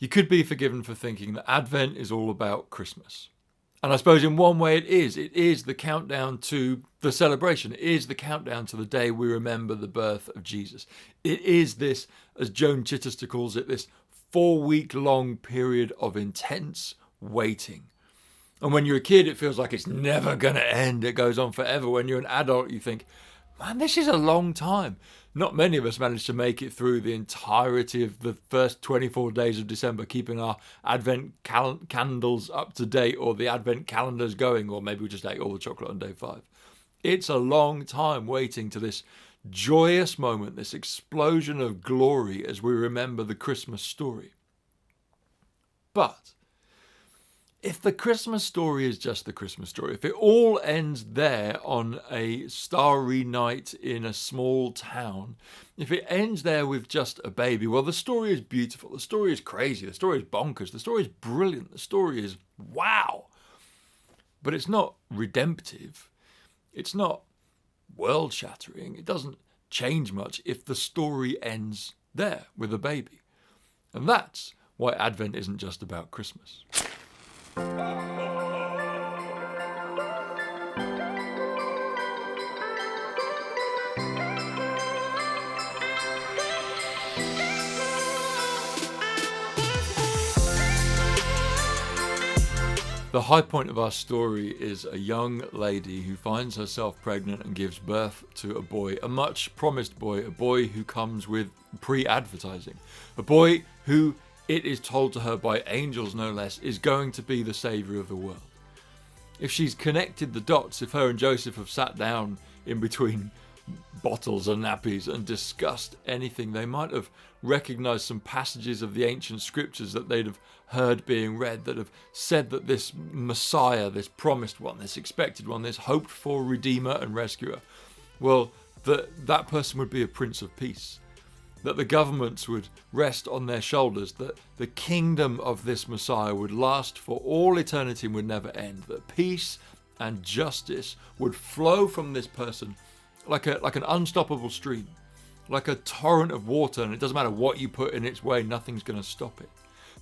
You could be forgiven for thinking that Advent is all about Christmas. And I suppose in one way it is. It is the countdown to the celebration. It is the countdown to the day we remember the birth of Jesus. It is this, as Joan Chittister calls it, this 4-week-long period of intense waiting. And when you're a kid, it feels like it's never going to end. It goes on forever. When you're an adult, you think, man, this is a long time. Not many of us managed to make it through the entirety of the first 24 days of December, keeping our Advent candles up to date, or the Advent calendars going, or maybe we just ate all the chocolate on day 5. It's a long time waiting to this joyous moment, this explosion of glory as we remember the Christmas story. But if the Christmas story is just the Christmas story, if it all ends there on a starry night in a small town, if it ends there with just a baby, well, the story is beautiful, the story is crazy, the story is bonkers, the story is brilliant, the story is wow. But it's not redemptive, it's not world-shattering, it doesn't change much if the story ends there with a baby. And that's why Advent isn't just about Christmas. The high point of our story is a young lady who finds herself pregnant and gives birth to a boy, a much promised boy, a boy who comes with pre-advertising, a boy who, it is told to her by angels no less, is going to be the saviour of the world. If she's connected the dots, if her and Joseph have sat down in between bottles and nappies and discussed anything, they might have recognised some passages of the ancient scriptures that they'd have heard being read that have said that this Messiah, this promised one, this expected one, this hoped for Redeemer and Rescuer, well, that person would be a Prince of Peace. That the governments would rest on their shoulders, that the kingdom of this Messiah would last for all eternity and would never end, that peace and justice would flow from this person like an unstoppable stream, like a torrent of water, and it doesn't matter what you put in its way, nothing's going to stop it.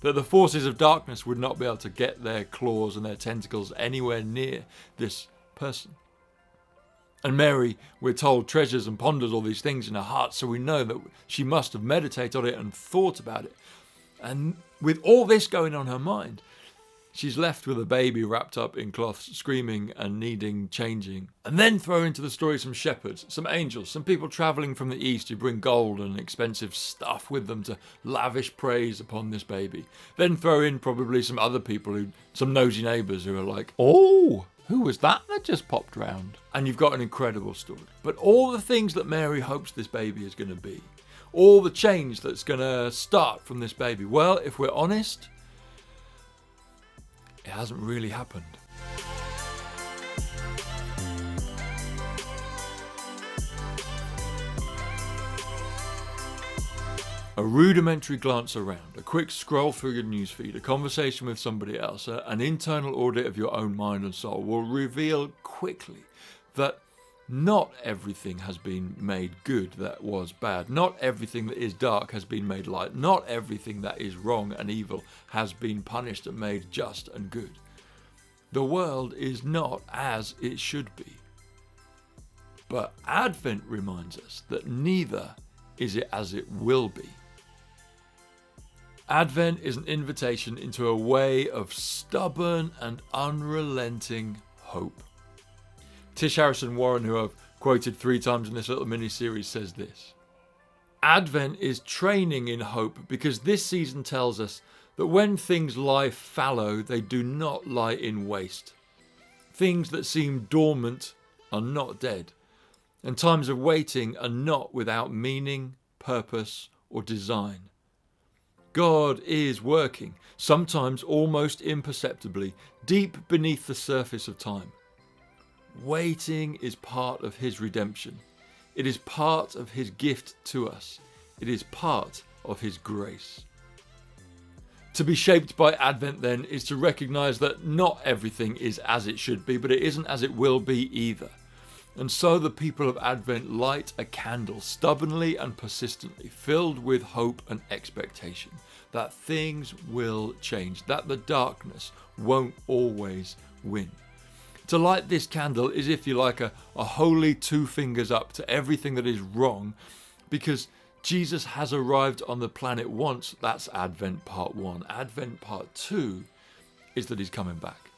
That the forces of darkness would not be able to get their claws and their tentacles anywhere near this person. And Mary, we're told, treasures and ponders all these things in her heart, so we know that she must have meditated on it and thought about it. And with all this going on in her mind, she's left with a baby wrapped up in cloths, screaming and needing changing. And then throw into the story some shepherds, some angels, some people travelling from the east who bring gold and expensive stuff with them to lavish praise upon this baby. Then throw in probably some other people, some nosy neighbours who are like, oh, who was that just popped round? And you've got an incredible story. But all the things that Mary hopes this baby is going to be, all the change that's going to start from this baby, well, if we're honest, it hasn't really happened. A rudimentary glance around, a quick scroll through your newsfeed, a conversation with somebody else, an internal audit of your own mind and soul will reveal quickly that not everything has been made good that was bad. Not everything that is dark has been made light. Not everything that is wrong and evil has been punished and made just and good. The world is not as it should be. But Advent reminds us that neither is it as it will be. Advent is an invitation into a way of stubborn and unrelenting hope. Tish Harrison Warren, who I've quoted 3 times in this little mini-series, says this: Advent is training in hope because this season tells us that when things lie fallow, they do not lie in waste. Things that seem dormant are not dead, and times of waiting are not without meaning, purpose, or design. God is working, sometimes almost imperceptibly, deep beneath the surface of time. Waiting is part of His redemption. It is part of His gift to us. It is part of His grace. To be shaped by Advent, then, is to recognise that not everything is as it should be, but it isn't as it will be either. And so the people of Advent light a candle stubbornly and persistently, filled with hope and expectation that things will change, that the darkness won't always win. To light this candle is, if you like, a holy two fingers up to everything that is wrong, because Jesus has arrived on the planet once. That's Advent part 1. Advent part 2 is that he's coming back.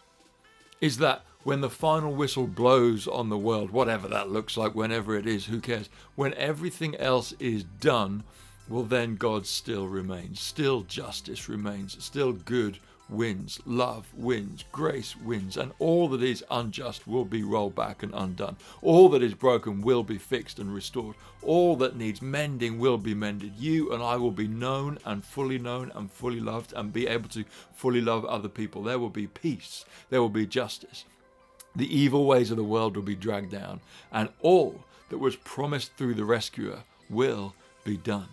Is that when the final whistle blows on the world, whatever that looks like, whenever it is, who cares? When everything else is done, well, then God still remains. Still justice remains. Still good wins. Love wins. Grace wins. And all that is unjust will be rolled back and undone. All that is broken will be fixed and restored. All that needs mending will be mended. You and I will be known and fully loved and be able to fully love other people. There will be peace. There will be justice. The evil ways of the world will be dragged down, and all that was promised through the rescuer will be done.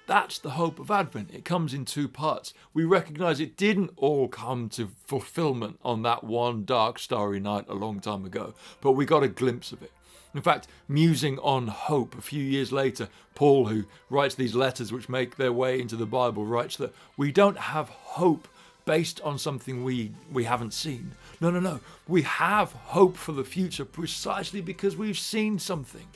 That's the hope of Advent. It comes in two parts. We recognize it didn't all come to fulfillment on that one dark, starry night a long time ago, but we got a glimpse of it. In fact, musing on hope, a few years later, Paul, who writes these letters which make their way into the Bible, writes that we don't have hope based on something we haven't seen. No. We have hope for the future precisely because we've seen something.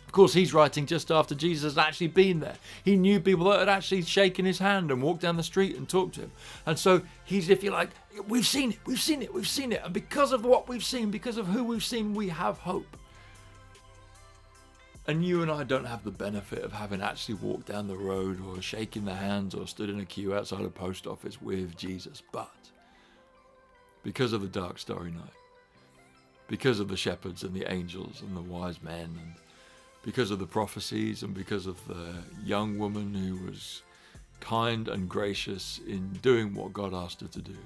Of course, he's writing just after Jesus had actually been there. He knew people that had actually shaken his hand and walked down the street and talked to him. And so he's, if you like, we've seen it. And because of what we've seen, because of who we've seen, we have hope. And you and I don't have the benefit of having actually walked down the road or shaken the hands or stood in a queue outside a post office with Jesus. But because of the dark, starry night, because of the shepherds and the angels and the wise men, and because of the prophecies, and because of the young woman who was kind and gracious in doing what God asked her to do,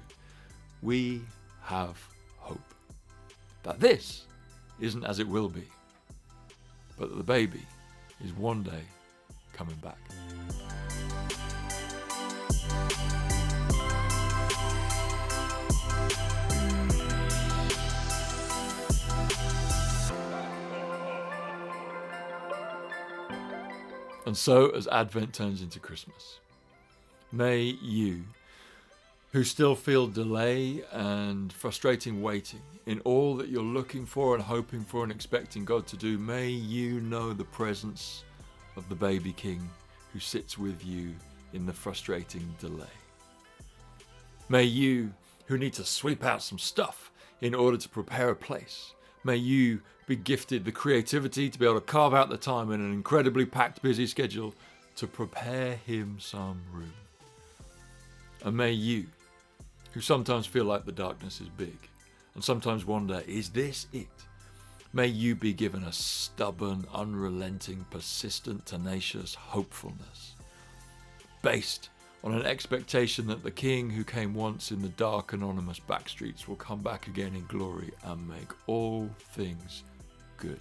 we have hope that this isn't as it will be, but that the baby is one day coming back. And so, as Advent turns into Christmas, may you, who still feel delay and frustrating waiting in all that you're looking for and hoping for and expecting God to do, may you know the presence of the baby King who sits with you in the frustrating delay. May you, who need to sweep out some stuff in order to prepare a place, may you be gifted the creativity to be able to carve out the time in an incredibly packed, busy schedule to prepare him some room. And may you, who sometimes feel like the darkness is big and sometimes wonder, is this it? May you be given a stubborn, unrelenting, persistent, tenacious hopefulness based on an expectation that the King who came once in the dark, anonymous backstreets will come back again in glory and make all things good.